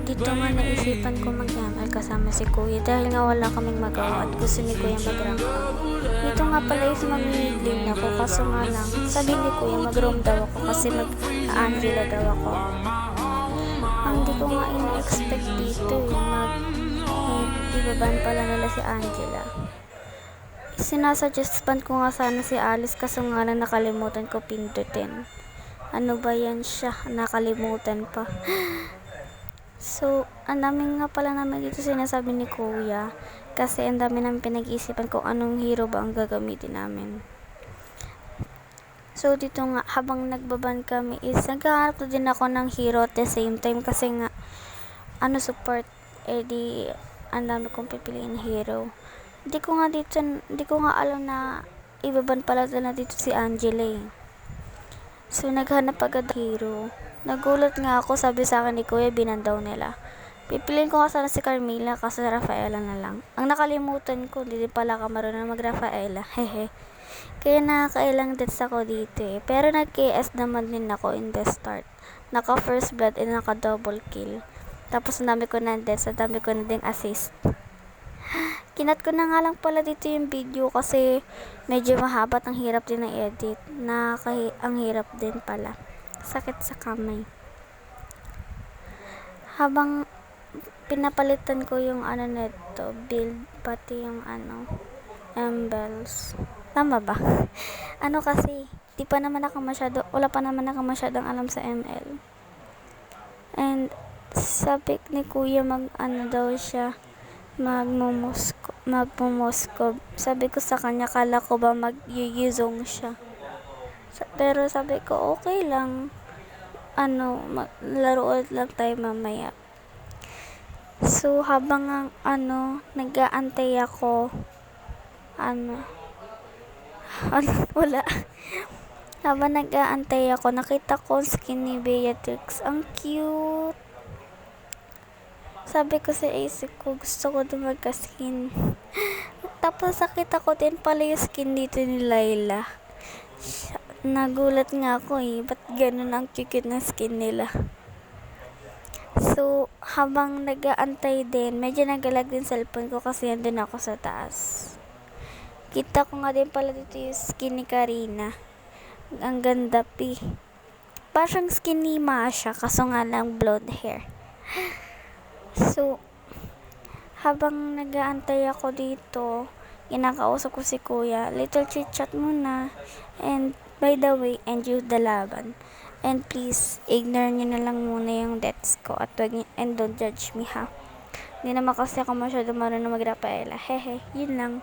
dito nga naisipan ko mag-ML kasama si Kuya dahil nga wala kaming magawa at gusto ni Kuya mag-rank up. Dito nga pala is mamimigling ako kaso nga lang sabi ni Kuya mag-roam daw ako kasi mag-Angela daw ako. Hindi ko nga ina-expect dito ibaban pala nila si Angela. Sinasuggest ko nga sana si Alice kaso nga lang nakalimutan ko pindutin. Ano ba yan siya? Nakalimutan pa. So, ang dami nga pala naman dito sinasabi ni Kuya kasi ang dami namin pinag-iisipan kung anong hero ba ang gagamitin namin. So, dito nga habang nagbaban kami is naghahanap na din ako ng hero at the same time kasi nga support di ang dami kong pipiliin hero. Hindi ko nga alam na ibaban pala na dito si Angela eh. So, naghanap agad hero. Nagulat nga ako, sabi sa akin ni Kuya, binandaw nila. Pipiliin ko nga sana si Carmilla kasi Rafaela na lang. Ang nakalimutan ko, hindi pala ka marunong mag-Rafaela. Hehe. Kaya nakakailang deaths ako dito eh. Pero nag-KS naman din ako in the start. Naka first blood and naka double kill. Tapos ang dami ko na deaths, ang dami ko na ding assist. Kinat ko na nga lang pala dito yung video kasi medyo mahaba at ang hirap din ng edit. Ang hirap din pala. Sakit sa kamay. Habang pinapalitan ko yung neto, build, pati yung embels. Tama ba? Kasi, wala pa naman ako masyadong alam sa ML. And, sabi ni Kuya daw siya, magmumoskob. Sabi ko sa kanya, kala ko ba mag-yuzong siya. Pero sabi ko, okay lang. Laro ulit lang tayo mamaya. So, habang nag-aantay ako, wala. Habang nag-aantay ako, nakita ko ang skin ni Beatrix. Ang cute. Sabi ko sa isip ko, gusto ko din magka-skin. Tapos nakita ko din pala yung skin dito ni Layla. Nagulat nga ako ba't ganun ang cute na skin nila. So, habang nag-aantay din, medyo nagalag din cellphone ko kasi andun ako sa taas. Kita ko nga din pala dito yung skin ni Karina. Ang ganda Parang skin ni Masha, kaso nga lang blonde hair. So, habang nag-aantay ako dito, kinakausap ko si Kuya, little chit-chat muna. And, by the way, enjoy the laban. And please, ignore nyo na lang muna yung deaths ko and don't judge me ha. Hindi naman kasi ako masyado marunong mag-Rafaela. Hehe, yun lang.